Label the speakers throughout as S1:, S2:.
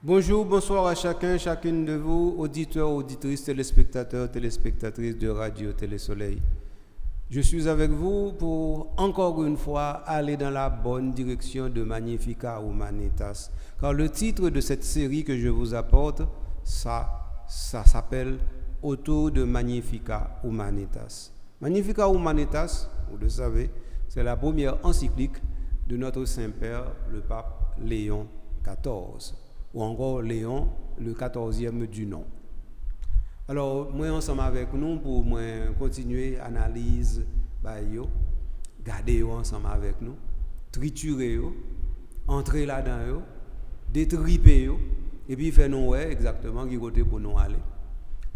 S1: Bonjour, bonsoir à chacun, chacune de vous, auditeurs, auditrices, téléspectateurs, téléspectatrices de Radio Télésoleil. Je suis avec vous pour encore une fois aller dans la bonne direction de Magnificat Humanitas. Car le titre de cette série que je vous apporte, ça s'appelle Autour de Magnificat Humanitas. Magnificat Humanitas, vous le savez, c'est la première encyclique de notre Saint-Père, le pape Léon XIV, ou encore Léon, le 14e du nom. Alors, moi, ensemble avec nous, pour moi continuer l'analyse, garder ensemble avec nous, triturer, entrer là-dedans, détriper, et puis faire nous exactement qui côté pour nous aller.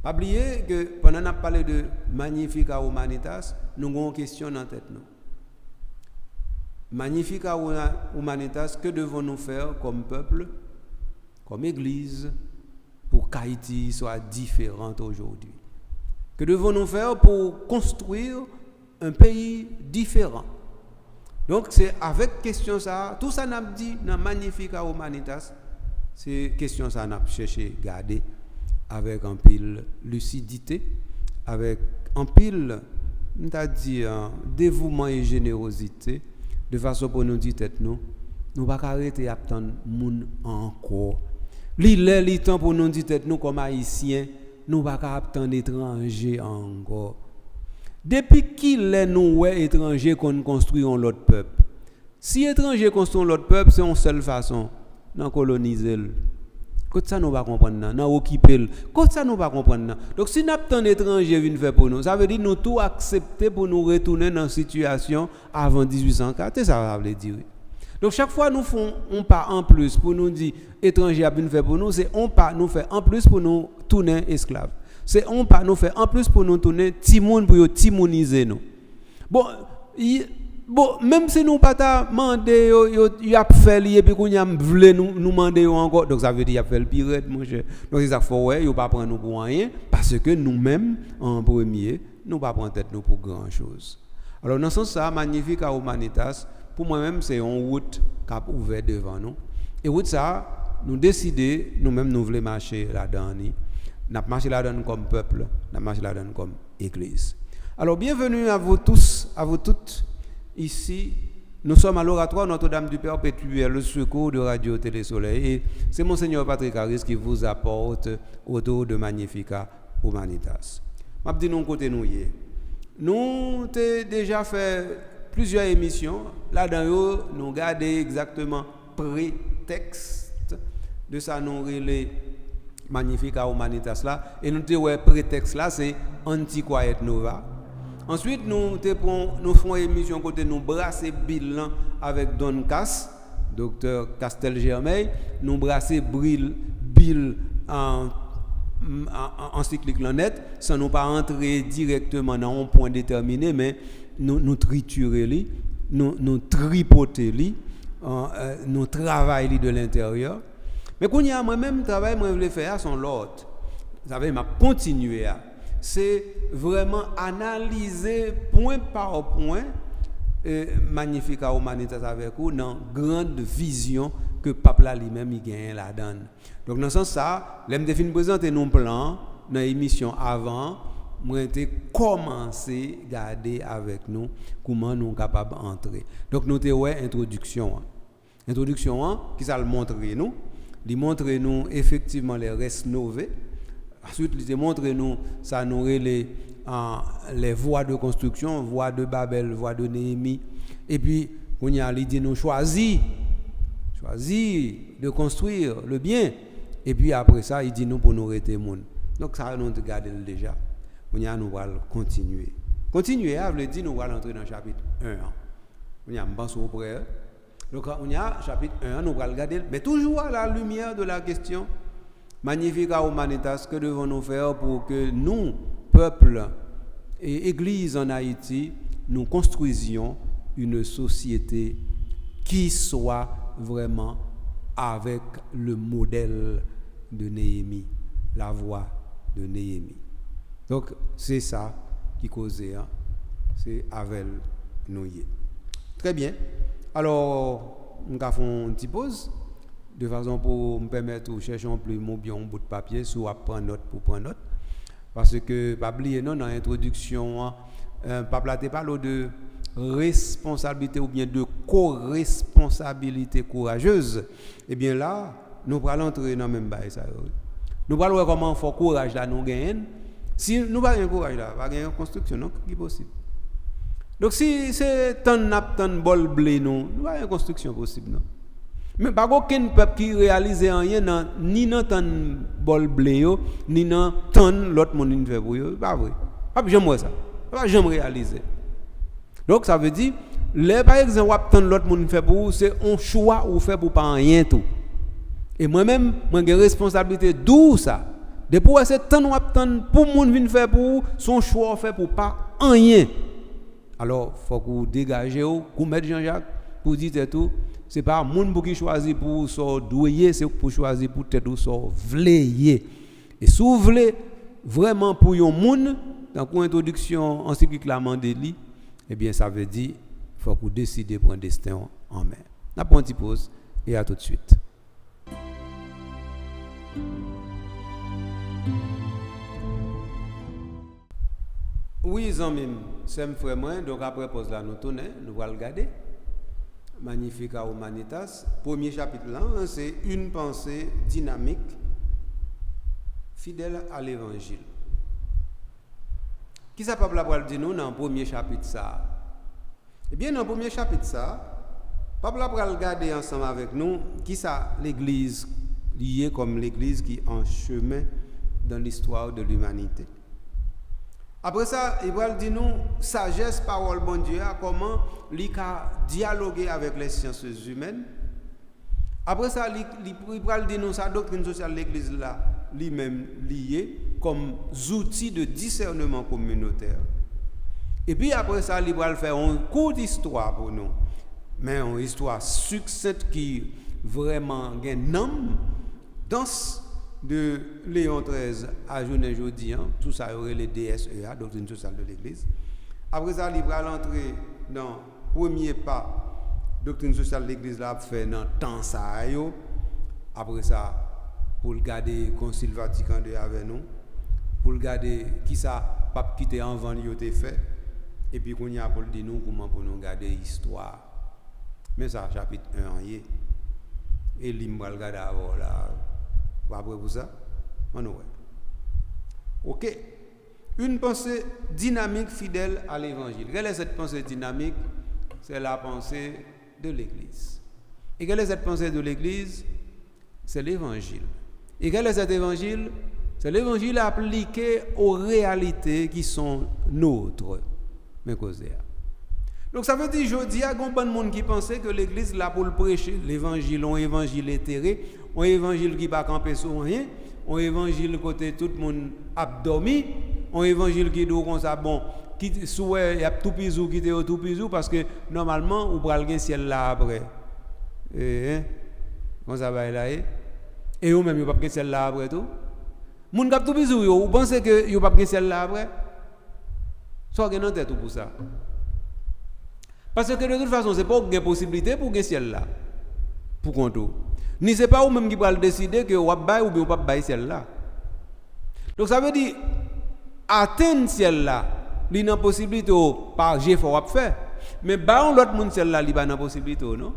S1: Pas oublier que pendant qu'on a parlé de Magnificat Humanitas, nous avons une question dans la tête. Magnificat Humanitas, que devons-nous faire comme peuple, comme Église, pour qu'Haïti soit différente aujourd'hui? Que devons-nous faire pour construire un pays différent? Donc c'est avec question ça, tout ça n'a dit dans Magnificat Humanitas, c'est question ça n'a cherché garder avec un pile lucidité, avec un pile, c'est-à-dire dévouement et générosité, de façon pour nous dire tête nous pas arrêter à attendre moun encore. Li temps pour nous dire tête nous comme haïtiens, nous pas attendre étrangers encore. Depuis qu'il est nous étrangers qu'on construit l'autre peuple. Si étrangers construisent l'autre peuple, c'est une seule façon, d'en coloniser. Quand ça nous va comprendre, d'en occuper. Quand ça nous va comprendre. Donc si nous avons étranger viennent faire pour nous, ça veut dire nous tout accepter pour nous retourner dans une situation avant 1804, c'est ça ça veut dire. Donc chaque fois nous font on pas en plus pour nous dire étranger viennent faire pour nous, c'est on pas nous fait en plus pour nous tourner esclaves. C'est on pas nous fait en plus pour nous tourner timoun pour timoniser nous. Bon, même si nous pas ta mandé y a fait li et puis qu'on y a voulu nous demander encore, donc ça veut dire y a fait le pire mon cher. Donc c'est ça faut yo pas prendre nous pour rien parce que nous-mêmes en premier nous pas prendre tête nous pour grand chose. Alors dans ce sens ça Magnificat Humanitas pour moi-même c'est une route qui a ouvert devant nous et route ça nous décider nous-mêmes nous voulons marcher là-dedans. Nous marcher là-dedans comme peuple, nous marcher là-dedans comme église. Alors bienvenue à vous tous, à vous toutes. Ici, nous sommes à l'oratoire Notre-Dame du Perpétuel, le secours de Radio Télésoleil. Et c'est Monseigneur Patrick Harris qui vous apporte autour de Magnificat Humanitas. Je vais vous dire côté nous. Nous avons déjà fait plusieurs émissions. Là-dedans, nous regardons exactement prétexte de ça, nous relais Magnificat Humanitas là. Et nous avons prétexte là, c'est Anti-Quiet Nova. Ensuite, nous faisons une émission côté nous brasser bilan avec Don Cass, docteur Castel Germain, nous brasser Bill en cyclique net, sans nous pas entrer directement dans un point déterminé, mais nous triturer, nous tripoter, nous travailler de l'intérieur. Mais quand il y a moi-même travail, moi je voulais faire son l'autre. Ça veut dire continuer à c'est vraiment analyser point par point Magnificat Humanitas avec vous dans grande vision que le pape là lui-même il gagne là-dedans. Donc dans ce sens ça, l'aime défini présenter nos plans dans l'émission avant, moi été commencer garder avec nous comment nous capable entrer. Donc nous avons introduction qui ça le montrer nous, il montre nous effectivement les restes novés. Ensuite, il montre nous, ça nous les voies de construction, voies de Babel, voies de Néhémie. Et puis, on y a l'idée nous choisir de construire le bien. Et puis après ça, il dit nous pour nous arrêter monde. Donc ça nous regarde déjà. On y a nous va continuer. Continuer, ça veut dire nous va entrer dans le chapitre 1. On y a un au près. Donc on y a chapitre 1, nous va regarder, mais toujours à la lumière de la question. Magnificat Humanitas, que devons-nous faire pour que nous, peuple et église en Haïti, nous construisions une société qui soit vraiment avec le modèle de Néhémie, la voix de Néhémie. Donc, c'est ça qui causait, c'est avec nous. Très bien. Alors, nous avons une petite pause. de façon pour me permettre de chercher un plume ou bien un bout de papier sur à prendre note pour prendre note. Parce que, pas oublier, non, dans l'introduction, Papa te parle de responsabilité ou bien de co-responsabilité courageuse. Eh bien là, nous allons entrer dans le même bail. Nous allons voir comment faire courage là, nous gagnons. Si nous n'avons pas de courage là, pas de construction, non, qui est possible. Donc si c'est tant bol blé, nous avons une construction possible, non. Mais pas aucun peuple qui réalise rien ni dans tant bol blé ni dans tant l'autre monde fait pour eux, pas vrai. Pas jamais ça. Pas jamais réaliser. Donc ça veut dire par exemple tant l'autre monde fait pour vous, c'est un choix ou fait pour pas rien tout. Et moi-même, j'ai une responsabilité d'où ça. Depuis c'est tant pour monde vinn faire pour vous, son choix fait pour pas rien. Alors faut que vous dégagez vous mettre Jean-Jacques pour dire tout. C'est pas moun pour qui choisit pour so douiller, c'est pour choisir pour tête ou so vleyer. Et si vous voulez vraiment pour yon moun dans une introduction encyclique Mandeli, eh bien ça veut dire faut que vous décidez pour un destin en main. On prend une petite pause et à tout de suite. Oui, amis, c'est mon frère moi, donc après pause là nous tournons, nous allons regarder. Magnifica Humanitas. Premier chapitre là, c'est une pensée dynamique, fidèle à l'évangile. Qui ça Papa va dire nous dans le premier chapitre ça? Eh bien, dans le premier chapitre ça, Papa va regarder ensemble avec nous qui ça l'église liée comme l'église qui est en chemin dans l'histoire de l'humanité. Après ça, il va dire nous sagesse, parole, bon Dieu, comment il a dialogué avec les sciences humaines. Après ça, il va dire nous sa doctrine sociale de l'Église là, lui-même lié comme outils de discernement communautaire. Et puis après ça, il va faire un cours d'histoire pour nous, mais une histoire succincte qui vraiment gagne nom dans de Léon XIII à journée jeudi, tout ça aurait les DSEA, doctrine sociale de l'Église. Après ça, il va entrer dans le premier pas, doctrine sociale de l'Église, là, fait dans le temps ça. Après ça, pour le garder Concile Vatican II avec nous, pour le garder qui ça, pape qui était en vent, il était fait, et puis qu'on y a pour le dire nous comment pour nous garder l'histoire. Mais ça, chapitre 1 en y est. Et l'hymne va le garder avant là. Après pour ça, on ouais. Ok. Une pensée dynamique fidèle à l'évangile. Quelle est cette pensée dynamique? C'est la pensée de l'Église. Et quelle est cette pensée de l'Église? C'est l'évangile. Et quel est cet évangile? C'est l'évangile appliqué aux réalités qui sont nôtres. Mais causer. Donc ça veut dire aujourd'hui, il y a bon monde qui pensait que l'Église là pour le prêcher l'évangile, un évangile éthéré, un évangile qui va camper sur rien, un évangile côté tout le monde a dormi, un évangile qui dit comme ça bon, qui souhait y a tout pisou qui était tout pisou parce que normalement on pral gen ciel là après. Comment ça va là et ou même yo pas gen ciel là après tout. Moun k'ap tout pisou yo, ou pensez que yo pas gen ciel là après? Ça gen en tête tout pour ça. Parce que de toute façon, ce n'est pas une possibilité pour gagner ciel là. Pour compter. Ni c'est pas vous-même qui va décider que vous avez ou bien vous pas ciel là. Donc ça veut dire, atteindre ciel là, il y a une possibilité par effort à faire. Mais l'autre monde ciel là, il y a une possibilité, non?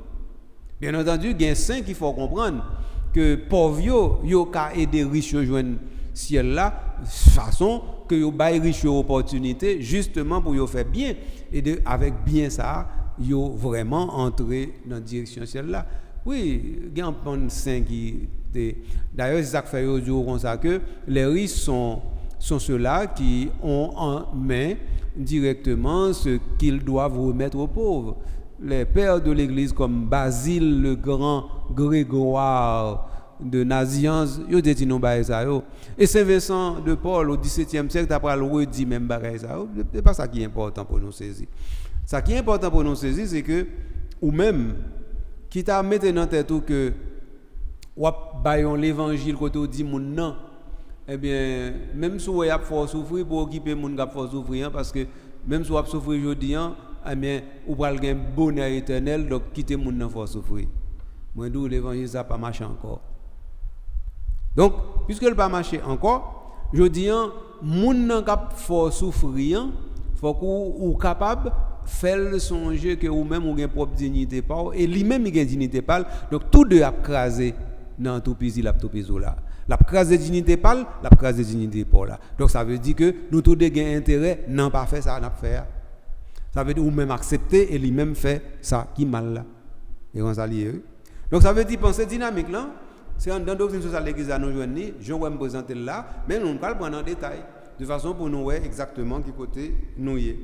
S1: Bien entendu, il y a un saint qu'il faut comprendre que pauvres, yo ka aider riches à joindre ciel là, de façon que yo bail riche opportunité justement pour yo faire bien et avec bien ça yo vraiment entrer dans direction ciel là. Oui, il y a un saint qui d'ailleurs c'est ça que fait yo comme ça que les riches sont ceux-là qui ont en main directement ce qu'ils doivent remettre aux pauvres. Les pères de l'église comme Basile le Grand, Grégoire de Nazianz, yo dit non bail ça yo. Et Saint Vincent de Paul au XVIIe siècle après le redit même bail ça. C'est pas ça qui est important pour nous saisir. Ça qui est important pour nous saisir c'est que ou même qui t'a mettre dans tête que ou bayon l'évangile côté dit moun non. Eh bien même si vous avez fort souffrir pour occuper moun qui fort souffrir parce que même si vous avez souffrir aujourd'hui eh bien ou pral gen bonheur éternel donc quitter moun nan fort souffrir. moi d'où l'évangile ça pas marché encore. Donc puisque il pas marché encore, je dis moun nan k'ap faut souffrir, faut ou capable faire songer que ou même ou gain propre dignité pas et lui même il gain dignité pas. Donc tous deux a crasé dans tout pays la tout pays là. La crasé dignité pas, la crasé dignité pas là. Donc ça veut dire que nous tous deux gain intérêt non pas faire ça n'a faire. Ça veut dire ou même accepter et lui même fait ça qui mal là. Et on s'allie. Donc ça veut dire penser dynamique là, c'est dans doctrine sociale de l'église à nous joindre, je vais me présenter là, mais nous pas le prendre en détail de façon pour nous voir exactement qui côté nous y est.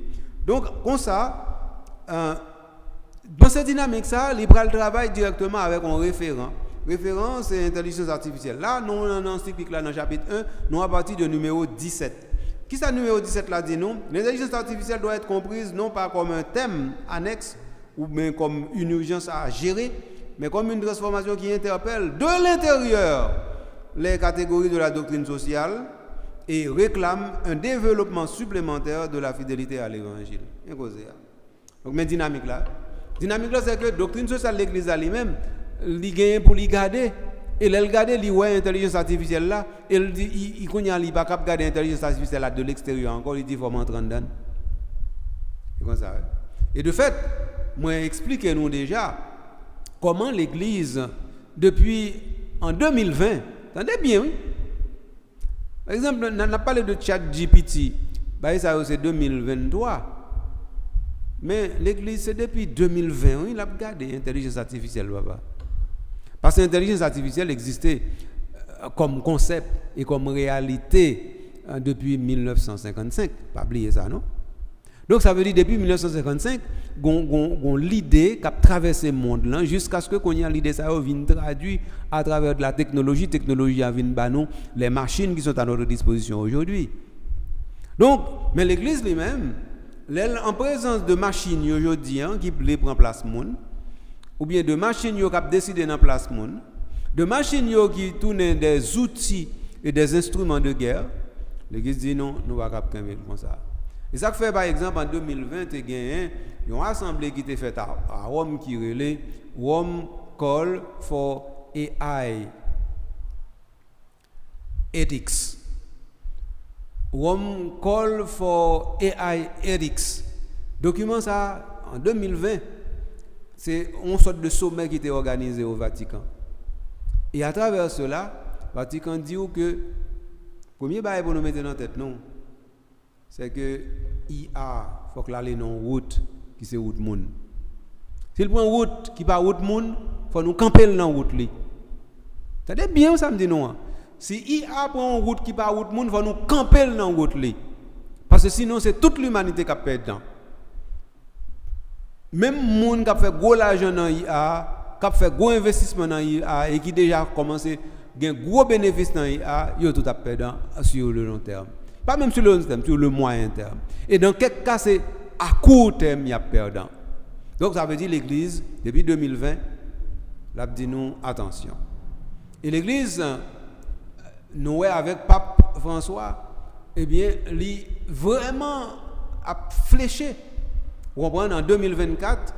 S1: Donc comme ça dans cette dynamique ça, il prend le travail directement avec un référent. Référent c'est intelligence artificielle. Là nous dans cyclique là dans chapitre 1, nous à partir de numéro 17. Qui ça numéro 17 là dit nous, l'intelligence artificielle doit être comprise non pas comme un thème annexe ou bien comme une urgence à gérer, mais comme une transformation qui interpelle de l'intérieur les catégories de la doctrine sociale et réclame un développement supplémentaire de la fidélité à l'évangile. Donc, mais dynamique là, c'est que la doctrine sociale de l'Église elle-même, il gagne pour l'y garder. Et elle garde, il voit l'intelligence artificielle là, il dit, il connaît pas capable garder l'intelligence artificielle là de l'extérieur encore, il dit, il faut m'entrer dedans. C'est comme ça. Et de fait, moi expliquez-nous déjà comment l'Église, depuis en 2020, attendez bien, oui. Par exemple, on a parlé de ChatGPT, bah, ça c'est 2023. Mais l'Église, c'est depuis 2020, oui, il a gardé l'intelligence artificielle. Papa. Parce que l'intelligence artificielle existait comme concept et comme réalité depuis 1955. Pas oublier ça, non? Donc ça veut dire depuis 1955, on l'idée qui a traversé le monde là, jusqu'à ce que qu'on y a l'idée ça vienne traduire à travers de la technologie. Technologie a vienne banou les machines qui sont à notre disposition aujourd'hui. Donc, mais l'Église lui-même, en présence de machines aujourd'hui qui prennent place monde, ou bien de machines qui ont décidé dans place monde, de machines qui tournent des outils et des instruments de guerre, l'Église dit non, nous ne pouvons pas faire comme ça. Et ça fait par exemple en 2020, il y a une assemblée qui était faite à Rome qui relait Rome Call for AI Ethics. Rome Call for AI Ethics. Document ça en 2020. C'est une sorte de sommet qui était organisé au Vatican. Et à travers cela, le Vatican dit que le premier bail pour nous mettre dans la tête, non, c'est que IA, il faut que l'aller dans une route qui c'est route monde. S'il prend une route qui n'est pas route monde, il faut nous camper dans la route. C'est bien ça me dit non. Si IA prend une route qui n'est pas route monde, il faut nous camper dans la route. Parce que sinon, c'est toute l'humanité qui a perdu. Même les gens qui ont fait gros argent dans l'IA, qui ont fait gros investissement dans l'IA et qui déjà commencé à gagner gros bénéfices dans l'IA, ils ont tout à perdre sur le long terme. Pas même sur le long terme, sur le moyen terme. Et dans quelques cas, c'est à court terme, il y a perdant. Donc ça veut dire l'Église, depuis 2020, l'a dit nous, attention. Et l'Église, nous, avec Pape François, eh bien, il vraiment a fléché. Vous comprenez, en 2024,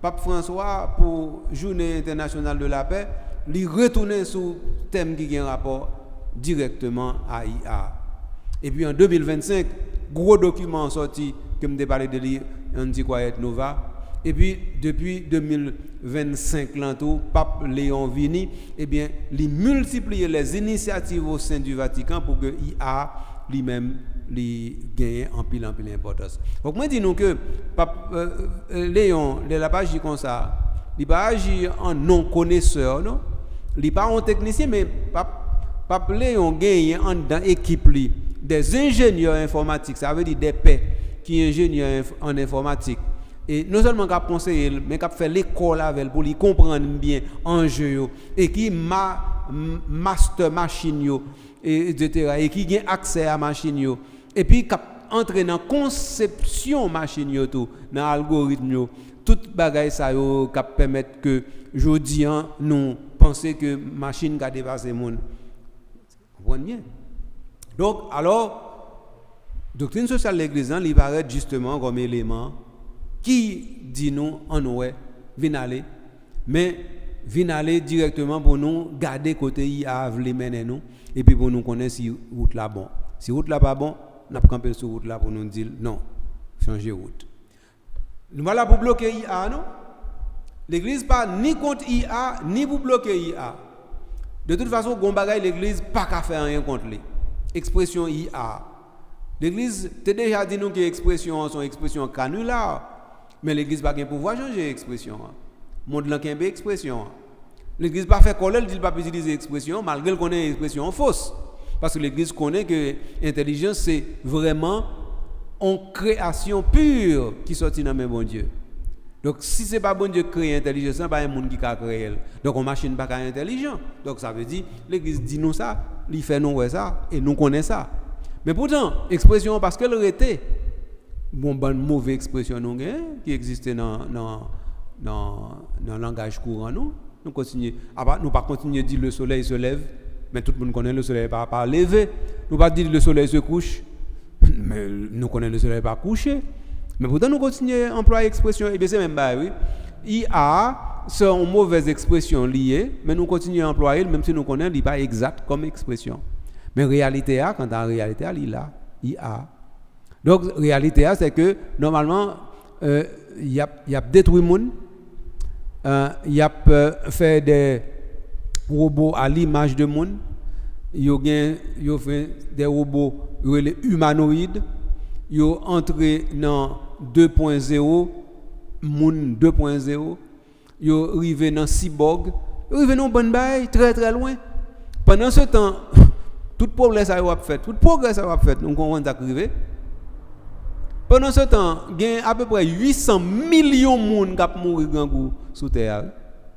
S1: Pape François, pour Journée internationale de la paix, il retourne sur le thème qui a un rapport directement à IA. Et puis en 2025, gros document sorti, que je parlé de lui, Antiquiet Nova. Et puis depuis 2025, Pape Léon Vini, eh bien, il multiplie les initiatives au sein du Vatican pour que IA lui-même gagne en pile importance. Donc moi dis nous que Pape Léon, il n'a pas agi comme ça. Il n'a pas agi en non connaisseur, non. Il n'est pas un technicien, mais Pape Léon gagne dans l'équipe des ingénieurs informatiques, ça veut dire des pairs qui sont ingénieurs en informatique. Et non seulement qu'il a conseillé, mais qu'il a fait l'école avec pour lui comprendre bien l'enjeu et qui master machine, etc. Et qui a accès à la machine. Et puis qu'il a entré dans la conception machine, dans l'algorithme, toute bagaille ça qui permet que aujourd'hui nous pensions que la machine a dépassé le monde. Vous comprenez bien? Donc, alors, doctrine sociale de l'Église, il paraît justement comme élément qui dit nous en ouais, vient aller, mais vient aller directement pour nous garder côté IA vle mener nous et puis pour nous connaître si route là bon. Si route là pas bon, n'a camper sur route là pour nous dire non, changer route. Nous voilà pour bloquer IA non. L'église pas ni contre IA ni pour bloquer IA. De toute façon, gon bagay l'église pas qu'à faire rien contre lui. Expression IA. L'église t'ai déjà dit nous que expression sont expression canular. Mais l'église pas gain pouvoir changer expression. Monde là kembe expression. L'église pas fait coller, dit pas utiliser expression malgré qu'on ait expression fausse. Parce que l'église connaît que l'intelligence c'est vraiment une création pure qui sortit dans même bon Dieu. Donc si c'est pas bon Dieu qui crée l'intelligence, c'est pas un monde qui a créé. Donc on machine pas intelligent. Donc ça veut dire l'église dit nous ça, il fait nous ça et nous connaît ça. Mais pourtant expression parce qu'elle était bonne mauvaise expression nous qui existait dans le langage courant nous continuer nous pas continuer dire le soleil se lève mais tout le monde connaît le soleil pas lever nous pas dire le soleil se couche mais nous connaît le soleil pas coucher mais pourtant nous continuer à employer expression et bien c'est même bah oui IA c'est une mauvaise expression liée mais nous continuons à employer même si nous connaissons il pas exact comme expression mais réalité quand en réalité il là IA. Donc, la réalité, c'est que normalement, il y a détruit le monde, il y a fait des robots à l'image de monde, il y a fait des robots humanoïdes, il y a entré dans 2.0, monde 2.0, il y a arrivé dans cyborg, il y a arrivé dans bonne bail, très très loin. Pendant ce temps, tout progrès ça a fait, nous comprenons ça arrivé. Pendant ce temps, il y a à peu près 800 millions de gens qui ont mouru sous terre.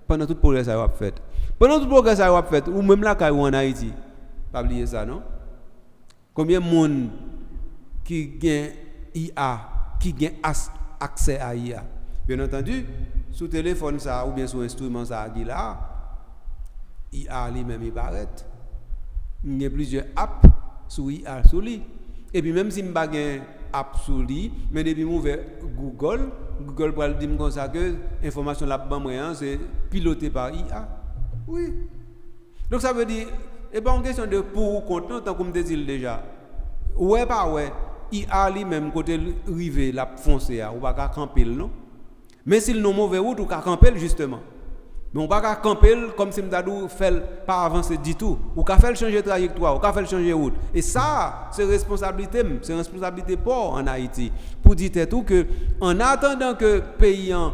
S1: Pendant tout le progrès que ça a fait. Pendant tout le progrès que ça a fait, ou même là, en Haïti, pas oublier ça, non? Combien de gens qui ont IA, qui ont accès à IA? Bien entendu, sous téléphone ça, ou bien sous instrument ça, IA lui-même, il paraît. Il y a plusieurs apps sur IA, sur lui. Et puis même si je n'ai pas app sur lui, mais depuis que je Google va dire comme ça que l'information là c'est piloté par IA. Oui. Donc ça veut dire et pas une question de pour ou contre tant comme dit déjà. Ouais pas ouais, IA lui même côté rivé la foncer ou pas camper non. Mais s'il non mauvais route ou camper justement. Mais on va pas camper comme si m'dadou fait pas avancer du tout ou qu'a fait changer trajectoire ou qu'a fait changer route et ça c'est responsabilité pour en Haïti pour dire tout que en attendant que pays en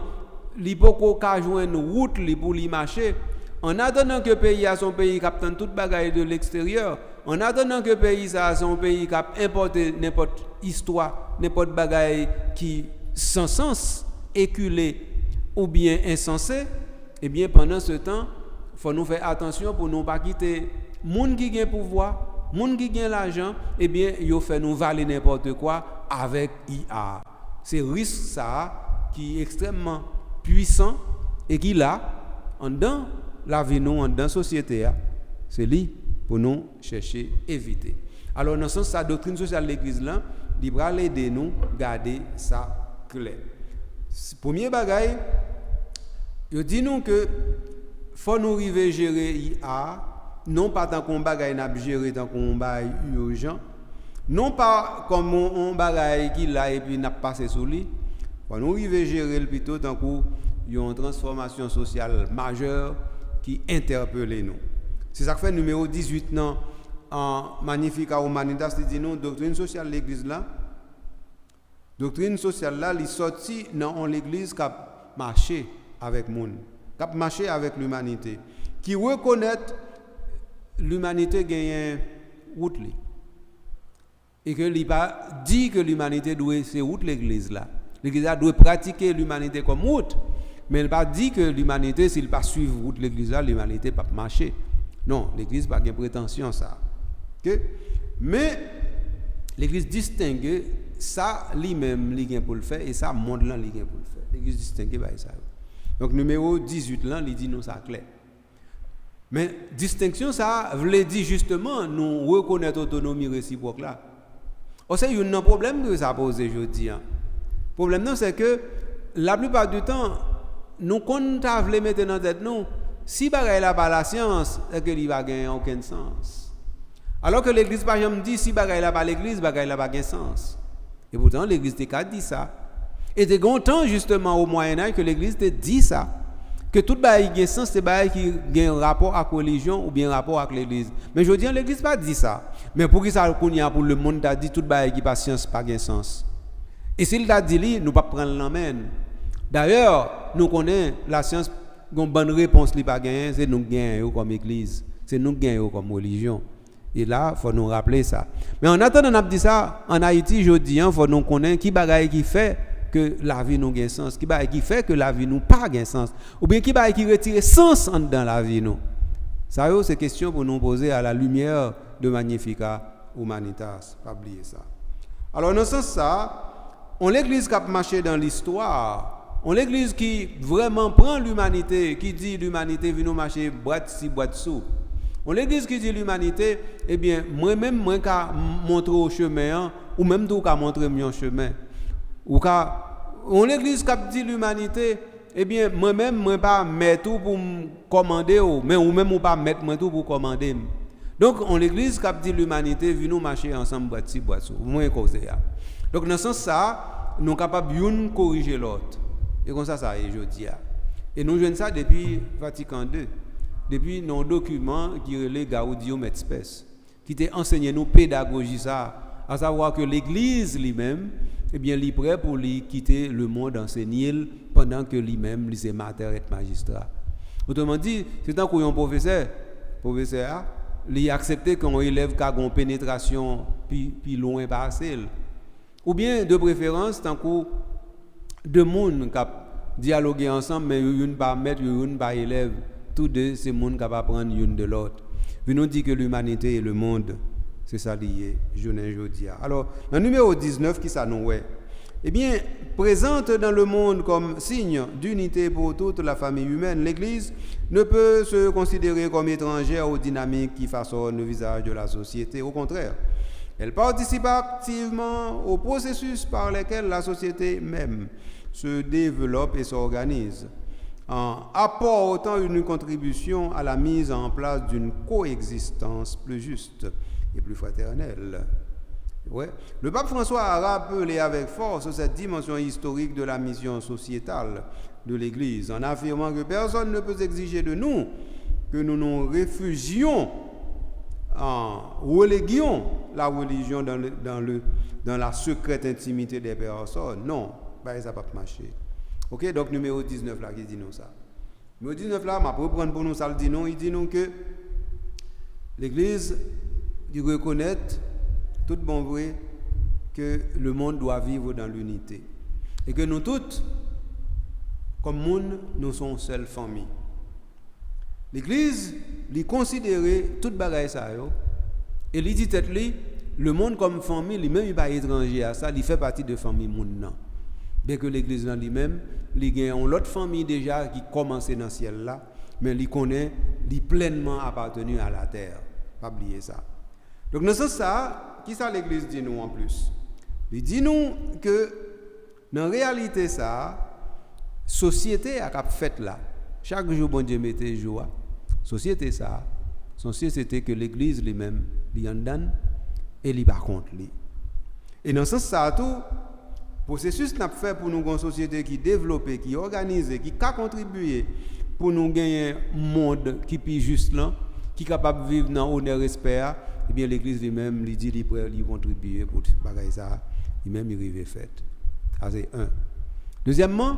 S1: l'hypoko ka joindre route li pour li marcher en attendant que pays a son pays captant toute bagaille de l'extérieur en attendant que pays ça son pays cap importer n'importe histoire n'importe bagaille qui sans sens éculé ou bien insensé. Eh bien, pendant ce temps, il faut nous faire attention pour ne pas quitter les gens qui ont le pouvoir, les gens qui ont l'argent, eh bien, ils font nous valer n'importe quoi avec IA. C'est risque ça qui est extrêmement puissant et qui là, en dans la vie, nous, en dans la société, c'est lui pour nous chercher éviter. Alors, dans ce sens, la doctrine sociale de l'Église, là, il va aider nous à garder ça clair. Premier bagaille, il dit nous que faut nous arriver à gérer IA, non pas tant qu'on bagaille n'a gérer tant qu'on bagaille urgent, non pas comme on bagaille qui là et puis n'a passé sous lui. Faut nous arriver à gérer plutôt tant qu'on y a une transformation sociale majeure qui interpelle nous. C'est ça que fait numéro 18 non en Magnificat Humanitas dit nous doctrine sociale de l'église là. Doctrine sociale là, il sorti dans l'église qui a marché avec monde, qui a marché avec l'humanité, qui reconnaît l'humanité gagne route li. Et que il pas dit que l'humanité doit c'est route l'église là. L'église doit pratiquer l'humanité comme route, mais il pas dit que l'humanité s'il pas suivre route l'église là, l'humanité pas marcher. Non, l'église pas gagne prétention ça. OK? Mais l'église distingue ça lui-même li gagne pour le faire et ça monde là li gagne pour le faire. L'église distingue by ça. Donc numéro 18 là, il dit nous ça clair. Mais distinction ça veut dire justement nous reconnaître autonomie réciproque là. C'est un problème que ça pose aujourd'hui. Le problème c'est que la plupart du temps nous quand on veut mettre dans tête nous si bagay la pas la science, c'est que il va gagner aucun sens. Alors que l'église par exemple dit si bagay la pas l'église, bagay la pas gain sens. Et pourtant l'église te dit ça. Et de longtemps justement au Moyen Âge que l'église te dit ça, que tout bagay gain sens, c'est bagay qui gain rapport avec religion ou bien rapport avec l'église. Mais je dis l'église pas dit ça. Mais pour qui ça pour le monde t'a dit tout bagay qui pas science pas gain sens. Et s'il t'a dit nous pas prendre l'amène. D'ailleurs, nous connaissons la science, une bonne réponse li pas gagner, c'est nous gagnons comme église, c'est nous gagnons comme religion. Et là, faut nous rappeler ça. Mais en attendant on dit ça, en Haïti, je dis faut nous connaître qui bagaille qui fait que la vie nous gagne sens, qui bagaille qui fait que la vie nous pas gagne sens, ou bien qui bagaille qui retire sens dans la vie nous. Ça c'est question pour nous poser à la lumière de Magnificat Humanitas, pas oublier ça. Alors dans ce sens ça, on l'église qui a marché dans l'histoire. On l'église qui vraiment prend l'humanité, qui dit l'humanité vient nous marcher boîte ci boîte sous. On l'église qui dit l'humanité, eh bien moi-même moi ka montrer au chemin ou même tout ka montrer mon chemin. Ou ka on l'église qui dit l'humanité, eh bien moi-même moi pas mettre tout pour commander mais ou même ou pas mettre moi tout pour commander. Donc on l'église qui dit l'humanité vient nous marcher ensemble boîte ci boîte sous. Moi cause ya. Donc dans ce sens ça, nous capable une corriger l'autre. Et comme ça est aujourd'hui. Et nous jouons ça depuis Vatican II, depuis nos documents qui relèvent Gaudium et Spes, qui t'a enseigné nous pédagogie ça, à savoir que l'Église lui-même, eh bien, il est prêt pour lui quitter le monde enseigné pendant que lui-même, il est mater et magistrat. Autrement dit, c'est tant qu'on professeur, il a accepté qu'on élève qui a une pénétration plus loin passé. Ou bien, de préférence, tant qu'on deux monde qui dialoguer ensemble mais une pas maître une pas élève tous deux ces monde qui va prendre une de l'autre. Puis nous dit que l'humanité et le monde c'est ça lié journée aujourd'hui. Alors le numéro 19 qui ça nous est eh bien présente dans le monde comme signe d'unité pour toute la famille humaine, l'église ne peut se considérer comme étrangère aux dynamiques qui façonnent le visage de la société, au contraire. Elle participe activement au processus par lequel la société même se développe et s'organise, en apportant une contribution à la mise en place d'une coexistence plus juste et plus fraternelle. Ouais. Le pape François a rappelé avec force cette dimension historique de la mission sociétale de l'Église, en affirmant que personne ne peut exiger de nous que nous nous réfugions reléguions la religion dans la secrète intimité des personnes. Non, ça ne va pas marcher. Ok, donc numéro 19 là qui dit nous ça. Numéro 19 là, je vais reprendre pour nous ça, il dit nous que l'Église reconnaît tout bon vrai que le monde doit vivre dans l'unité. Et que nous tous, comme monde, nous sommes une seule famille. L'Église, lui considérer toute bagaille ça yo et lui dit tête lui le monde comme famille lui-même il pas étranger à ça, il fait partie de famille monde nan. Bien que l'Église dans lui-même, il y a une autre famille déjà qui commence dans le ciel là, mais il connaît, il pleinement appartenu à la terre. Pas oublier ça. Donc dans ce sens ça, qui ça l'Église dit nous en plus? Il dit nous que dans réalité ça, société a fait là. Chaque jour bon Dieu mettait jour. Société ça, son société que l'Église lui-même lui en donne et lui par contre lui. Et dans ce sens ça tout processus n'a fait pour nous une société qui développe, qui organise, qui a contribué pour nous gagner un monde qui est juste là, qui est capable de vivre dans honneur et respect. Eh bien l'Église lui-même lui dit qu'il est prêt à contribuer pour bagaille ça, lui-même il arrive fait. Ça c'est un. Deuxièmement,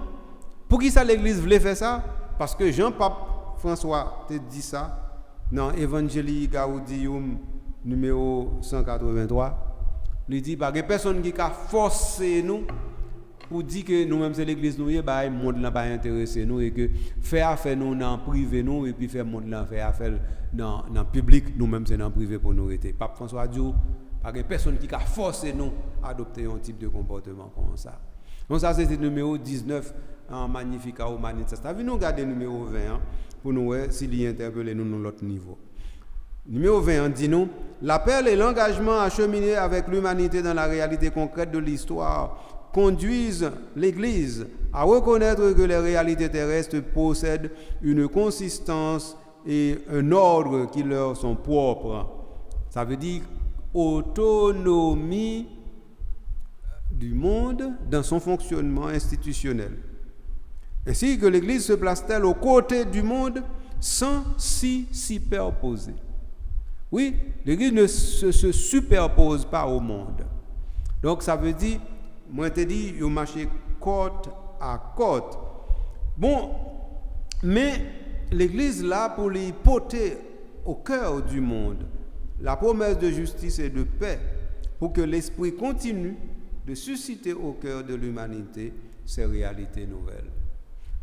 S1: pour qui ça l'Église voulait faire ça? Parce que Jean-Pape François te dit ça dans Evangelii Gaudium numéro 183. Il dit pas que personne qui a forcé nous pour dire que nous-mêmes c'est l'église nous y ba monde là pas intéressé nous et que faire affaire nous dans privé nous et puis faire monde là faire affaire dans public nous-mêmes c'est dans privé pour nous rester. Pape François dit pas que personne qui a forcé nous adopter un type de comportement comme ça. Donc ça c'est le numéro 19 en Magnificat Humanitas. Ça veut nous garder numéro 20 pour nous s'il y interpeller nous dans l'autre niveau. Numéro 20 dit nous l'appel et l'engagement à cheminer avec l'humanité dans la réalité concrète de l'histoire conduisent l'Église à reconnaître que les réalités terrestres possèdent une consistance et un ordre qui leur sont propres. Ça veut dire autonomie du monde dans son fonctionnement institutionnel. Ainsi que l'Église se place-t-elle aux côtés du monde sans s'y superposer. Oui, l'Église ne se superpose pas au monde. Donc ça veut dire, moi je te dis, il marche côte à côte. Bon, mais l'Église là pour les porter au cœur du monde la promesse de justice et de paix pour que l'Esprit continue de susciter au cœur de l'humanité ces réalités nouvelles.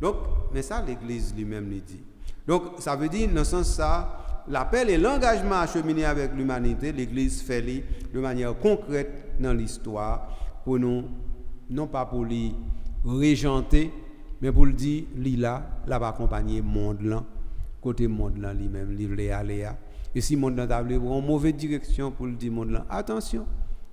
S1: Donc, mais ça l'Église lui-même le dit. Donc, ça veut dire, dans ce sens ça, l'appel et l'engagement à cheminer avec l'humanité, l'Église fait de manière concrète dans l'histoire, pour nous, non pas pour les régenter, mais pour le dire, là va accompagner le monde là, côté monde là lui-même, livrer aléa. Et si le monde là t'a en mauvaise direction pour le dire monde là, attention,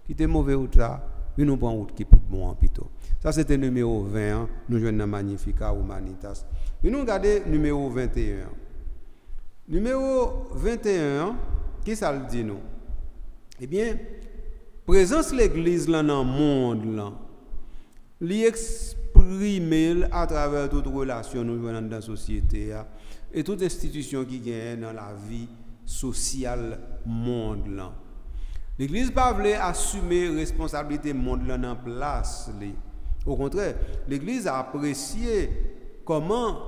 S1: quittez mauvais route là, mais nous prenons route qui est bon en plutôt. Ça c'était numéro 20, nous jouons dans Magnificat Humanitas. Mais nous regardons numéro 21. Numéro 21, qu'est-ce que ça le dit nous? Eh bien, présence l'Église là dans le monde là, l'exprimer à travers toute relation nous jouons dans la société et toute institution qui gagne dans la vie sociale monde là. L'Église pas voulait assumer responsabilité monde là en place. Au contraire, l'Église a apprécié comment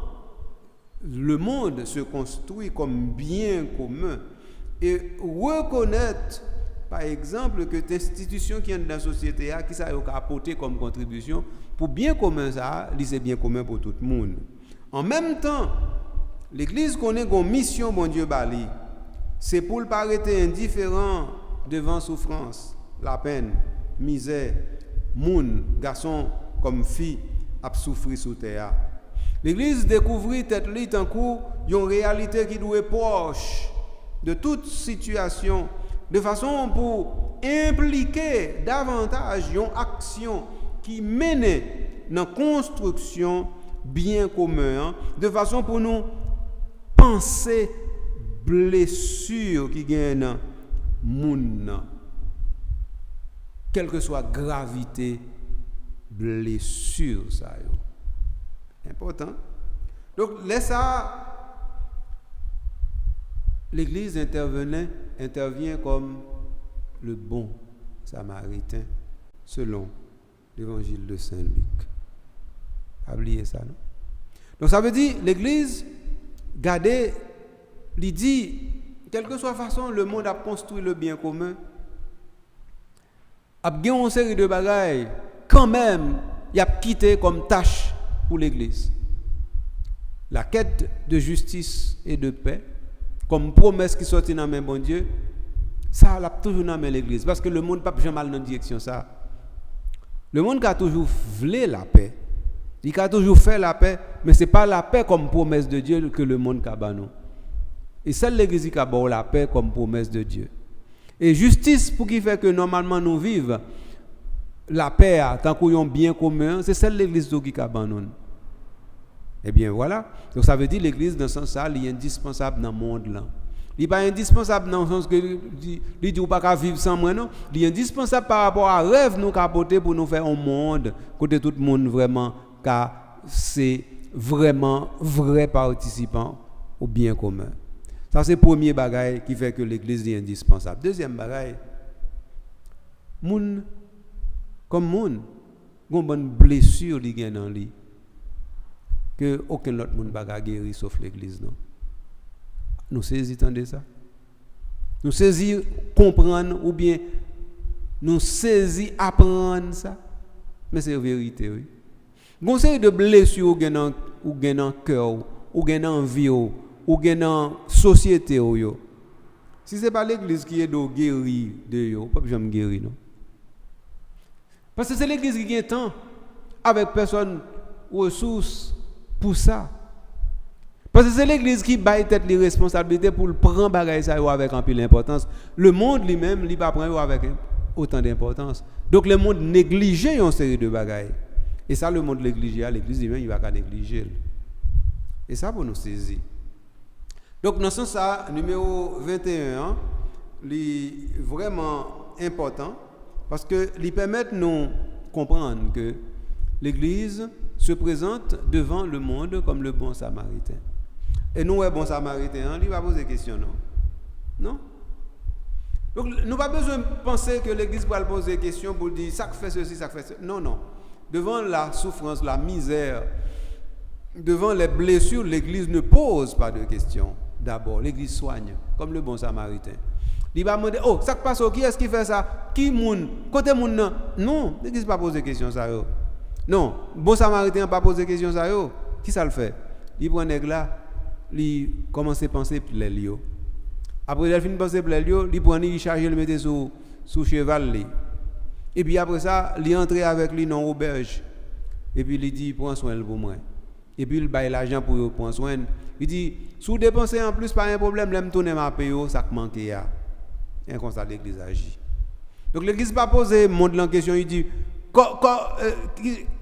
S1: le monde se construit comme bien commun et reconnaître par exemple que l'institution qui est dans la société qui ça a apporté comme contribution pour bien commun ça, c'est bien commun pour tout le monde. En même temps, l'Église connaît une mission bon Dieu bali. C'est pour ne pas arrêter indifférent devant souffrance, la peine, misère, moun, garçon comme fille a souffert sous terre. L'Église découvrit tête li en cours une réalité qui doit être proche de toute situation, de façon pour impliquer davantage une action qui mène dans la construction bien commun, de façon pour nous penser blessure qui gagne dans moun, quelle que soit gravité blessure ça yo. Important. Donc laisse ça, l'Église intervient comme le bon samaritain selon l'évangile de Saint Luc. Oubliez ça, non? Donc ça veut dire l'Église garder, il dit, quelle que soit la façon, le monde a construit le bien commun, a gagné une série de bagailles, quand même, il a quitté comme tâche pour l'Église. La quête de justice et de paix, comme promesse qui sortit dans la main bon Dieu, ça l'a toujours dans la main l'Église. Parce que le monde n'a pas jamais mal dans la direction ça. Le monde a toujours voulu la paix. Il a toujours fait la paix, mais ce n'est pas la paix comme promesse de Dieu que le monde a banni. Et seule l'Église qui a banni la paix comme promesse de Dieu. Et justice pour qui fait que normalement nous vivons la paix tant qu'on a bien commun, c'est celle l'Église qui a banni. Eh bien voilà. Donc ça veut dire l'Église dans ce sens-là, elle est indispensable dans le monde là. Il n'est pas indispensable dans le sens que il dit pas qu'à vivre sans moi non. Il est indispensable par rapport à rêve nous qu'a porté pour nous faire un monde côté tout le monde vraiment car c'est vraiment vrai participant au bien commun. Ça c'est le premier bagage qui fait que l'Église est indispensable. Deuxième bagage, moun comme moun, gon bonne blessure li gen dans lui que aucun autre monde pas guérir sauf l'Église non. Nous saisissons de ça. Nous saisissons comprendre ou bien nous saisissons apprendre ça. Mais c'est la vérité oui. Gon série de blessures ou gen dans cœur ou gen dans vie ou gen dans société yo. Si c'est pas l'Église qui est de guérir de yo, pas jamais guérir non. Parce que c'est l'Église qui gagne temps avec personne ressources pour ça. Parce que c'est l'Église qui baille tête les responsabilités pour prendre bagage ça avec un peu d'importance. Le monde lui-même, il pas prendre avec autant d'importance. Donc le monde négligeait une série de bagailles. Et ça, le monde négligeait, l'église lui-même, il va pas négliger. Et ça, pour nous saisir. Donc, dans ce sens, ça, numéro 21, est vraiment important parce que il permet de nous comprendre que l'église se présente devant le monde comme le bon samaritain. Et nous, le bon samaritain, il va poser des questions, non? Non? Donc, nous n'avons pas besoin de penser que l'église va poser des questions pour dire ça fait ceci, ça fait ceci. Non, non. Devant la souffrance, la misère, devant les blessures, l'église ne pose pas de questions. D'abord, l'église soigne, comme le bon samaritain. Il va demander, oh, ça passe, qui est-ce qui fait ça? Qui moun? Côté moun non? Non, l'église ne va pas poser de questions ça. Non, bon samaritain n'a pas posé de questions ça. Qui ça le fait? Il prend nèg là, il commence à penser plein lio. Après il finit penser plein lio, il prend il charge le mettre sous cheval li. Et puis après ça, il entre avec lui dans auberge. Et puis il dit prends soin pour moi. Et puis il baille l'argent pour prendre soin. Il dit sous dépenser en plus pas un problème, l'aime tourner ma paye ça manque ya. Un constat l'église agit. Donc l'église pas poser monde en question, il dit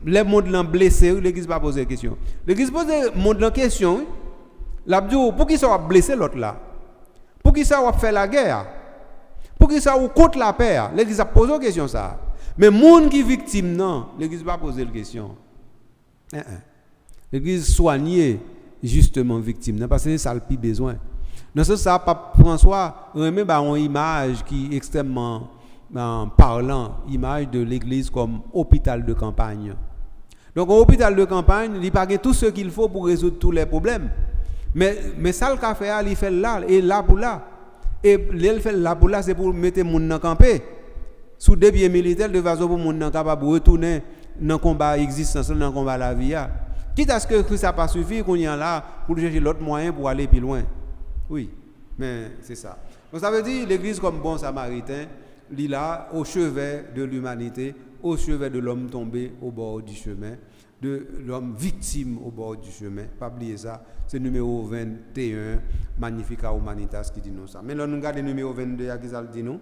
S1: les mondes l'ont blessé, l'église pas poser question. L'église pose monde en question, la dit pour qui ça va blesser l'autre là? Pour qui ça va faire la guerre? Pour qui ça va contre la paix? L'église a posé question ça. Mais monde qui victime non, l'église pas poser la question. L'église soigner justement victime, parce que c'est ça le plus besoin. Dans ce sens, Pape François remet une image qui est extrêmement parlant, image de l'église comme hôpital de campagne. Donc, un hôpital de campagne, il pague tout ce qu'il faut pour résoudre tous les problèmes. Mais ça, le café, il fait là, et là pour là. Et il fait là pour là, c'est pour mettre les gens dans camper. Sous des pieds militaires, de façon pour les gens capables de retourner dans le combat existentiel, dans le combat de la vie. Quitte à ce que ça n'a pas suffi, qu'on y a là pour chercher l'autre moyen pour aller plus loin. Oui, mais c'est ça. Donc ça veut dire l'église comme bon samaritain, il est là au chevet de l'humanité, au chevet de l'homme tombé au bord du chemin, de l'homme victime au bord du chemin. Pas oublier ça, c'est numéro 21, Magnificat Humanitas qui dit nous ça. Mais là nous regardons le numéro 22, qui ça dit nous.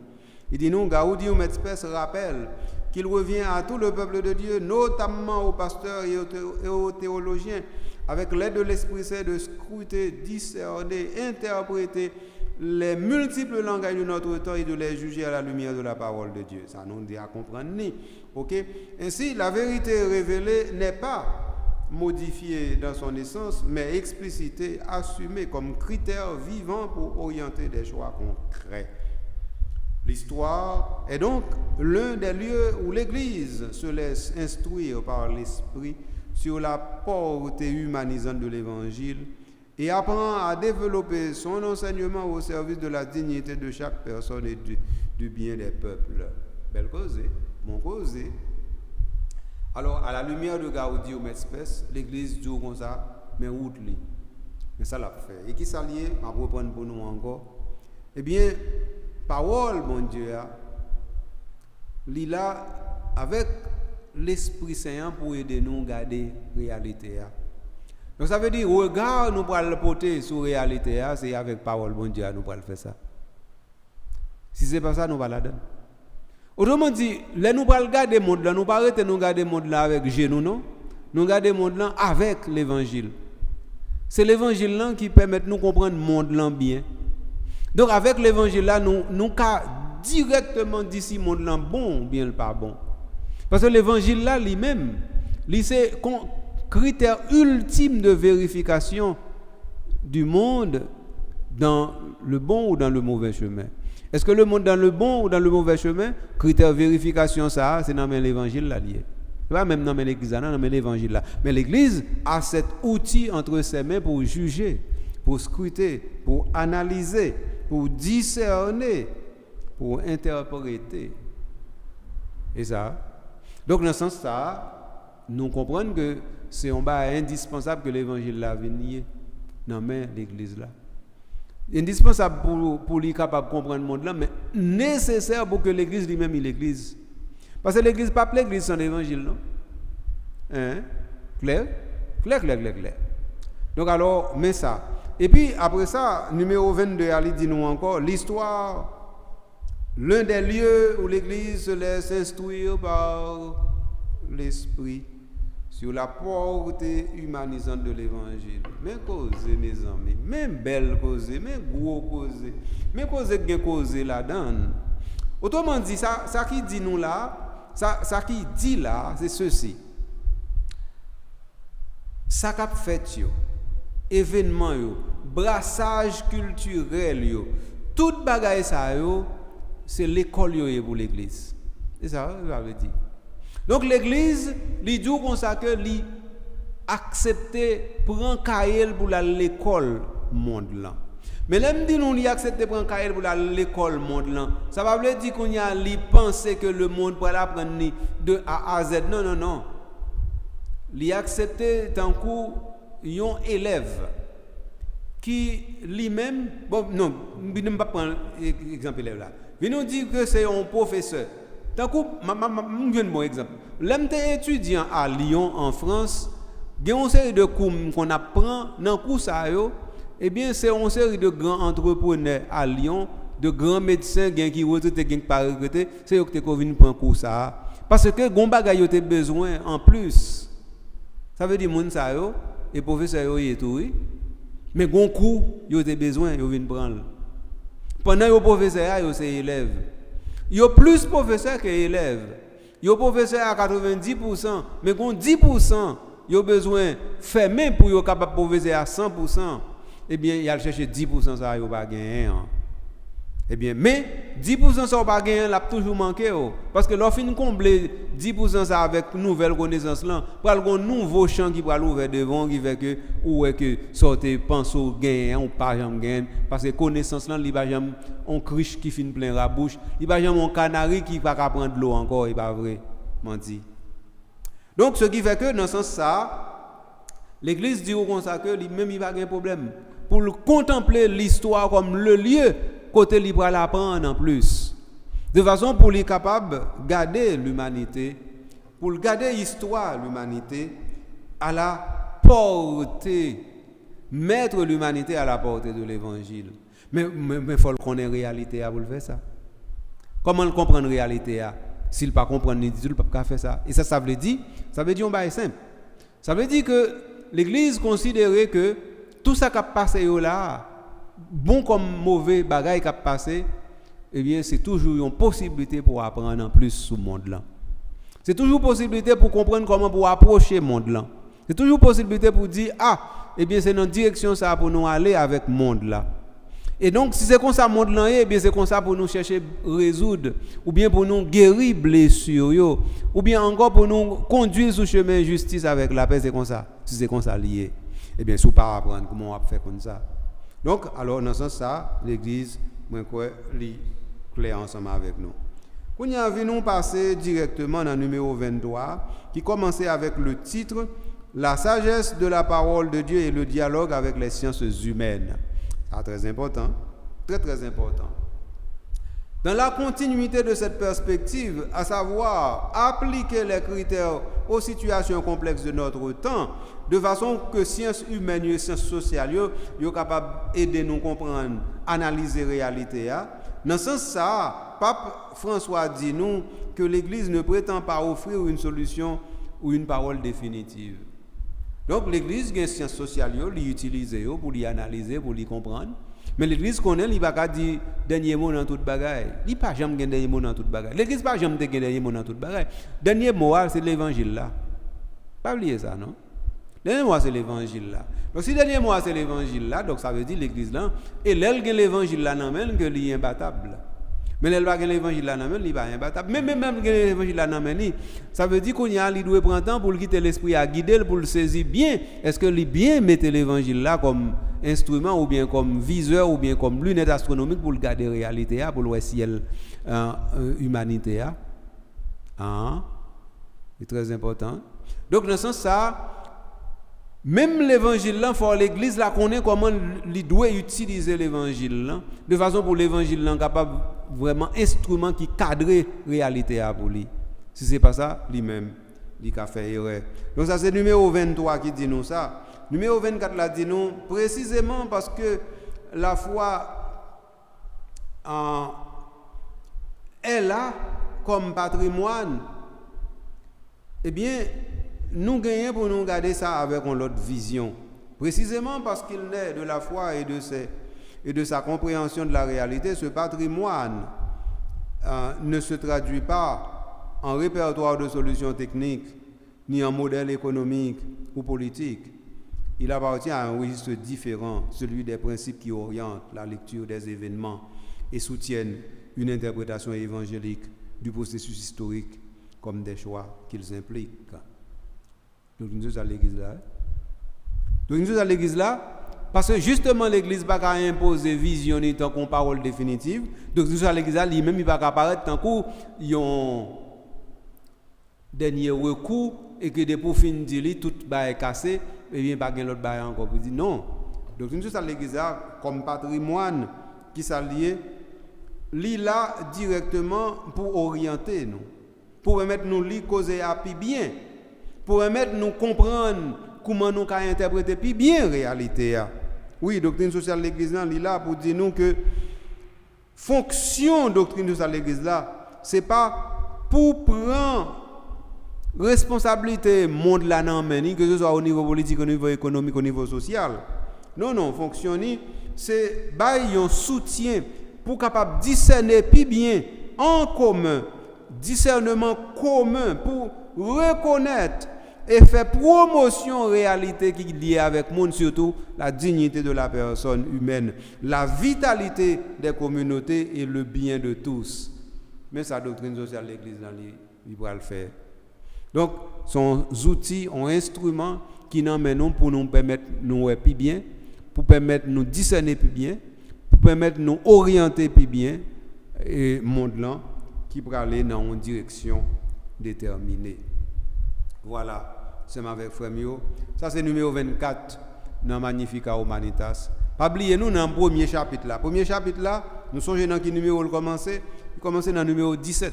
S1: Il dit nous, Gaudium et Spes rappelle qu'il revient à tout le peuple de Dieu, notamment aux pasteurs et aux théologiens, avec l'aide de l'Esprit Saint, de scruter, discerner, interpréter les multiples langages de notre temps et de les juger à la lumière de la parole de Dieu. Ça nous dit à comprendre. Ok? Ainsi, la vérité révélée n'est pas modifiée dans son essence, mais explicitée, assumée comme critère vivant pour orienter des choix concrets. L'histoire est donc l'un des lieux où l'Église se laisse instruire par l'Esprit sur la portée humanisante de l'Évangile et apprend à développer son enseignement au service de la dignité de chaque personne et du bien des peuples. Belle cause, bon cause. Alors, à la lumière de Gaudium et Spes, l'Église dit comme ça, mais route li. Mais ça l'a fait. Et qui s'allie, je vais reprendre pour nous encore. Eh bien, parole, mon Dieu, il là avec l'Esprit Saint pour aider nous à garder la réalité. Donc ça veut dire, regard nous pour le porter sur la réalité, c'est avec parole, mon Dieu, nous pour le faire ça. Si ce n'est pas ça, nous ne la donner. Autrement dit, là nous pour regarder le monde, nous ne pas arrêter nous garder le monde là avec genoux, non? Nous garder le monde là avec l'évangile. C'est l'évangile là qui permet de nous comprendre le monde là bien. Donc avec l'évangile là, nous ca directement d'ici monde là bon ou bien le pas bon. Parce que l'évangile là lui-même, c'est critère ultime de vérification du monde dans le bon ou dans le mauvais chemin. Est-ce que le monde dans le bon ou dans le mauvais chemin, critère de vérification ça, c'est dans l'évangile là lié. Pas même dans l'église là, dans l'évangile là. Mais l'église a cet outil entre ses mains pour juger, pour scruter, pour analyser, pour discerner, pour interpréter. Et ça. Donc dans ce sens ça, nous comprenons que c'est un bas indispensable que l'évangile là vienne dans l'église là. Indispensable pour lui capable de comprendre le monde là, mais nécessaire pour que l'église lui-même est l'église. Parce que l'église pas l'église sans l'évangile, non? Hein? Clair? Clair. Donc alors, mais ça. Et puis après ça, numéro 22, il dit nous encore, l'histoire l'un des lieux où l'Église se laisse instruire par l'Esprit sur la portée humanisante de l'Évangile. Mais causer, mes amis, même belle causer, même gros causer, mais causer bien causer là-dedans. Autrement dit, ça qui dit nous là, ça qui dit là, c'est ceci. Ça qu'a fait yo, événement yo, brassage culturel yo, toute bagaille ça yo, c'est l'école yo pour l'église. C'est ça, ça veut dire. Donc l'église, li dit comme ça que li accepter prendre cahier pour l'école monde là. Mais l'aime dit nous li accepter prendre cahier pour l'école monde là. Ça va veut dire qu'on y a li penser que le monde pour l'apprendre de A à Z. Non non non. Li accepter tant coup yon élève qui lui-même bon non, je ne vais pas prendre exemple élève là. Il nous dit que c'est un professeur. Tant coup je donne un bon exemple. L'aime étudiant à Lyon en France, il y a une série de cours qu'on apprend dans cours ça yo. Eh bien, c'est une série de grands entrepreneurs à Lyon, de grands médecins qui retraitent, qui pas retraités, c'est eux qui viennent prendre cours ça. Parce que gon bagay yo te besoin en plus. Ça veut dire moun sa yo et professeur yo y tout oui. Mais gon cours yo te besoin yo viennent prendre. Pendant yo professeur yo c'est élève. Yo plus professeur que élève. Yo professeur à 90%, mais gon 10% yo besoin fermer pour yo capable professeur à 100%. Eh bien, il a cherché 10% ça yo pas gagner. Eh bien, mais 10% ça pas gagner, l'a toujours manqué parce que l'offre fin combler 10% ça avec nouvelle connaissance là, pour un nouveau champ qui va l'ouvrir devant qui fait que ou est que sortez penso gain ou pas jamais gain parce que connaissance là il pas jamais on criche qui fin plein la bouche, il pas jamais un canari qui va prendre l'eau encore, il pas vrai, menti. Donc ce qui fait que dans ce sens ça l'église dit comme ça que lui-même il va pas de problème pour contempler l'histoire comme le lieu côté libre à l'apprendre en plus. De façon pour lui capable de garder l'humanité, pour garder l'histoire de l'humanité à la portée, mettre l'humanité à la portée de l'évangile. Mais il faut qu'on ait réalité pour le faire ça. Comment le comprendre réalité s'il ne comprend pas ni il ne peut pas faire ça. Et ça veut dire on va simple. Ça veut dire que l'église considérait que tout ça qui a passé là, bon comme mauvais bagaille qui a passé, eh bien c'est toujours une possibilité pour apprendre en plus sur le monde là. C'est toujours une possibilité pour comprendre comment pour approcher le monde là. C'est toujours une possibilité pour dire eh bien c'est dans direction ça pour nous aller avec le monde là. Et donc si c'est comme ça le monde là, eh bien c'est comme ça pour nous chercher résoudre ou bien pour nous guérir blessures ou bien encore pour nous conduire sur le chemin de justice avec la paix, c'est comme ça. Si c'est comme ça lié. Eh bien, si vous pas apprendre comment on va faire comme ça. Donc, alors, dans ce sens, ça, l'Église, moi, quoi, lit clair ensemble avec nous. Quand nous venons passer directement dans le numéro 23, qui commençait avec le titre « La sagesse de la parole de Dieu et le dialogue avec les sciences humaines ». C'est très important, très très important. Dans la continuité de cette perspective, à savoir appliquer les critères aux situations complexes de notre temps, de façon que sciences humaines et sciences sociales soient capables d'aider nous à comprendre, analyser la réalité. Dans ce sens, ça, Pape François dit nous que l'Église ne prétend pas offrir une solution ou une parole définitive. Donc l'Église a des sciences sociales, les utiliser pour les analyser, pour les comprendre. Mais l'Église connaît, il va pas dire dernier mot dans toute bagaille. Il pas jamais dernier mot dans toute bagaille. L'Église pas jamais dernier mot dans toute bagaille. Dernier mot c'est l'évangile là. Pas oublier ça non. Dernier mot c'est l'évangile là. Donc si dernier mot c'est l'évangile là, donc ça veut dire l'Église là et l'elle gagne l'évangile là non même que il est imbattable. Mais elle va gagner l'évangile là non même il pas imbattable. Même gagner l'évangile là non même ça veut dire qu'on y a il doit prendre temps pour quitter l'esprit à guider pour le saisir bien. Est-ce que lui bien mettre l'évangile là comme instrument ou bien comme viseur ou bien comme lunette astronomique pour garder la réalité pour le ciel humanité c'est très important. Donc dans ce sens ça même l'évangile là faut l'église là connaît comment il doit utiliser l'évangile là de façon pour l'évangile là capable vraiment instrument qui cadre réalité pour lui. Si c'est pas ça lui-même il a fait erreur. Donc ça c'est numéro 23 qui dit nous ça. Numéro 24 là dit nous précisément parce que la foi est là comme patrimoine, eh bien, nous gagnons pour nous garder ça avec une autre vision. Précisément parce qu'il naît de la foi et de sa compréhension de la réalité, ce patrimoine ne se traduit pas en répertoire de solutions techniques, ni en modèle économique ou politique. Il appartient à un registre différent, celui des principes qui orientent la lecture des événements et soutiennent une interprétation évangélique du processus historique comme des choix qu'ils impliquent. Donc nous sommes à l'église là. Donc nous sommes à l'église là parce que justement l'église n'a pas imposer vision ni tant qu'on parole définitive. Donc nous sommes à l'église là, lui-même il va apparaître tant qu'on un dernier recours et que des pour finir dire tout est cassé et bien pas gain l'autre bail encore pour dire non. Donc nous sommes à l'église là comme patrimoine qui s'allie là directement pour orienter nous, pour permettre nous lire causer à plus bien, pour permettre nous comprendre comment nous pouvons interpréter plus bien la réalité. Oui, doctrine sociale de l'église là pour dire nous que fonction doctrine sociale de l'église là, c'est pas pour prendre responsabilité monde là non mais que ce soit au niveau politique, au niveau économique, au niveau social. Non, fonctionner c'est bailler un soutien pour capable discerner plus bien en commun, discernement commun pour reconnaître et faire promotion réalité qui est liée avec monde, surtout la dignité de la personne humaine, la vitalité des communautés et le bien de tous. Mais sa doctrine sociale de l'Église, il va le faire. Donc, son outils, son instrument qui nous mènent pour nous permettre de nous voir plus bien, pour permettre de nous discerner plus bien, pour permettre de nous orienter plus bien, et monde là qui peut aller dans une direction déterminée. Voilà, c'est avec frère Mio. Ça c'est numéro 24 dans Magnificat Humanitas. Pas oublier nous dans le premier chapitre là. Premier chapitre là, nous songez dans quel numéro le commencer? Il commence dans le numéro 17.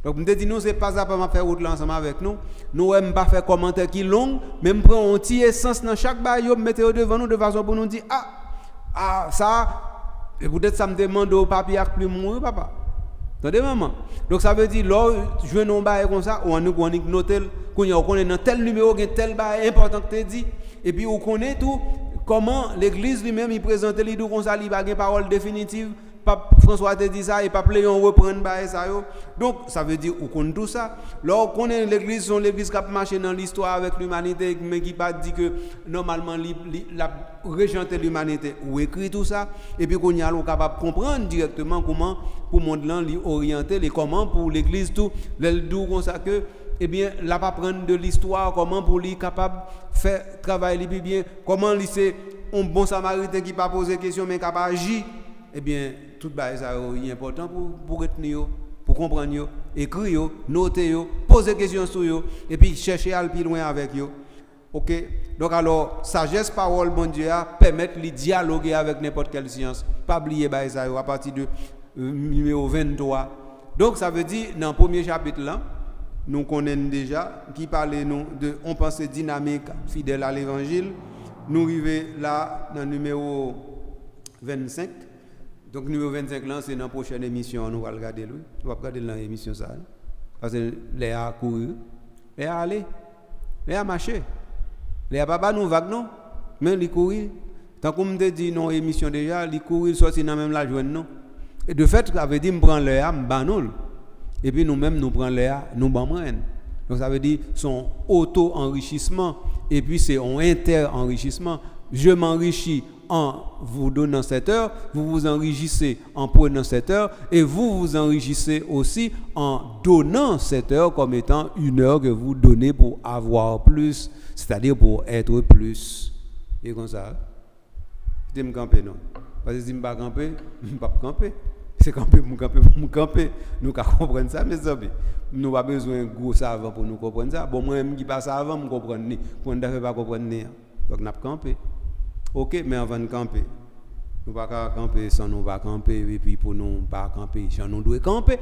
S1: Donc nous dit nous c'est pas ça pour faire route là ensemble avec nous. Nous aime pas faire commentaire qui long, même prendre un petit essence dans chaque bail, mettez devant nous de façon pour nous dire ça et peut-être ça me demande au papier plus mourir papa. Attendez maman. Donc ça veut dire là je non bail comme ça on nous noter qu'on est dans tel numéro tel bail important que tu dit et puis on connaît tout comment l'église lui-même il présente les deux comme ça il pas une parole définitive. Pape François te dit ça et pape Léon reprend bail ça yo. Donc ça veut dire on connaît tout ça. Là on connaît l'église son l'église qui a marché dans l'histoire avec l'humanité mais qui pas dit que normalement la régenter l'humanité ou écrit tout ça et puis qu'on y a capable comprendre directement comment pour monde là li orienter les comment pour l'église tout le dou comme ça que eh bien là pas prendre de l'histoire comment pour lui capable faire travail li bien comment lui c'est un bon samaritain qui pas poser question mais capable agir eh bien tout ça est important pour retenir pour comprendre écrire noter poser questions sur yo et puis chercher à aller plus loin avec yo. OK, donc alors sagesse parole bon Dieu permettre de dialoguer avec n'importe quelle science pas oublier ça à partir de numéro 23. Donc ça veut dire dans le premier chapitre là nous connaissons déjà qui parlait nous de on pensée dynamique fidèle à l'évangile. Nous arrivons là dans le numéro 25. Donc numéro 25 là c'est dans la prochaine émission nous va regarder lui. On va regarder dans l'émission ça parce que les a couru, les a aller, les a marché. Les a pas nous vague non, mais les courir. Tant qu'on me dit non émission déjà, les courir sorti dans même la joindre non. Et de fait ça veut dire me prend les a banol. Et puis nous-mêmes nous prend les a nous ban moins. Donc ça veut dire son auto-enrichissement et puis c'est un inter-enrichissement. Je m'enrichis en vous donnant cette heure, vous vous enrichissez en prenant cette heure et vous vous enrichissez aussi en donnant cette heure comme étant une heure que vous donnez pour avoir plus, c'est-à-dire pour être plus. Et comme ça, je me camper non. Parce que si je ne pas camper, je ne vais pas camper. C'est camper pour me camper. Nous comprenons ça, mes amis. Nous n'avons pas besoin de gros savants pour nous comprendre ça. Bon, moi-même qui passe avant, je comprends. Pour ne pas comprendre. Donc, nous avons campé. OK, mais avant de camper, nous ne pouvons pas camper sans nous pas camper. Et puis, pour nous pas camper, nous devons camper.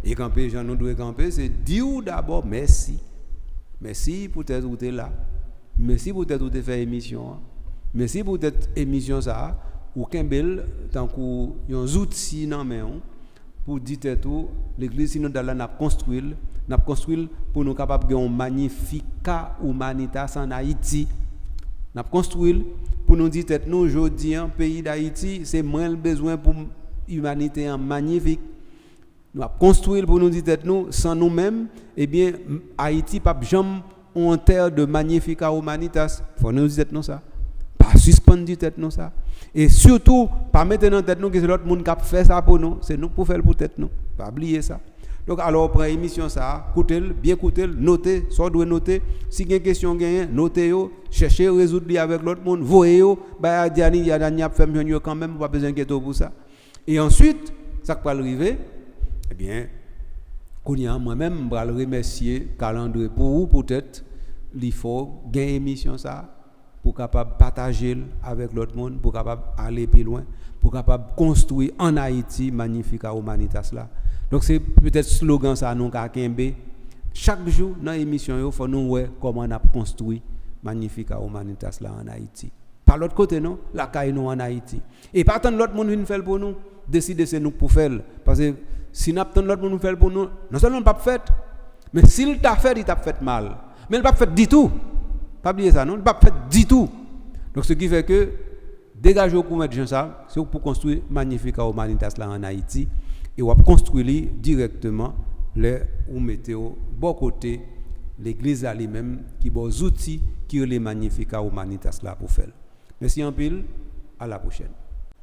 S1: Et camper, nous devons camper, c'est dire d'abord merci. Merci pour être où tu es là. Merci pour être où tu fait émission. Merci pour cette émission ça. Ou qu'un bel tant qu'on y a un outil dans main pour dire tout l'église synodale n'a construit pour nous capable de un magnificat humanitas en Haïti. N'a construit pour nous dire nous aujourd'hui en pays d'Haïti c'est moins le besoin pour humanité en magnifique. Nous avons construit pour nous dire nous sans nous-mêmes eh bien Haïti pas jamais en terre de magnificat humanitas. Faut nous dire nous ça. Pas suspendre du tête nous ça. Et surtout pas mettre dans tête nous que c'est l'autre monde qui a fait ça pour nous, c'est nous pour faire pour tête nous. Pas oublier ça. Donc alors après émission ça, bien écoutez, notez, soit doit noter, si il y a une question gagne, notez yo, cherchez résoudre avec l'autre monde, voyez yo, bah Diani il y a dernier fait mieux quand même, pas besoin d'inquiéter pour ça. Et ensuite, ça va arriver, eh bien moi-même je vais remercier calendrier pour vous peut-être il faut gagner émission ça pour capable partager avec l'autre monde, pour capable aller plus loin, pour capable construire en Haïti Magnificat Humanitas là. Donc c'est peut-être slogan ça nous ka kembe. Chaque jour dans l'émission il faut nous voir comment on a construit Magnificat Humanitas là en Haïti. Par l'autre côté non, la caille nous en Haïti. Et pas tant l'autre monde vient faire pour nous, décider c'est nous pour faire parce que si n'a pas l'autre monde faire pour nous, non seulement pas fait, mais s'il t'a fait, il t'a fait mal. Mais il pas fait du tout. Pas oublier ça non, il pas fait du tout. Donc ce qui fait que dégager au mettre gens ça, c'est pour construire Magnificat Humanitas là en Haïti et on va construire directement les ou mettez au bon côté l'église elle-même qui bon outils qui les Magnificat Humanitas là pour faire. Merci en pile, à la prochaine.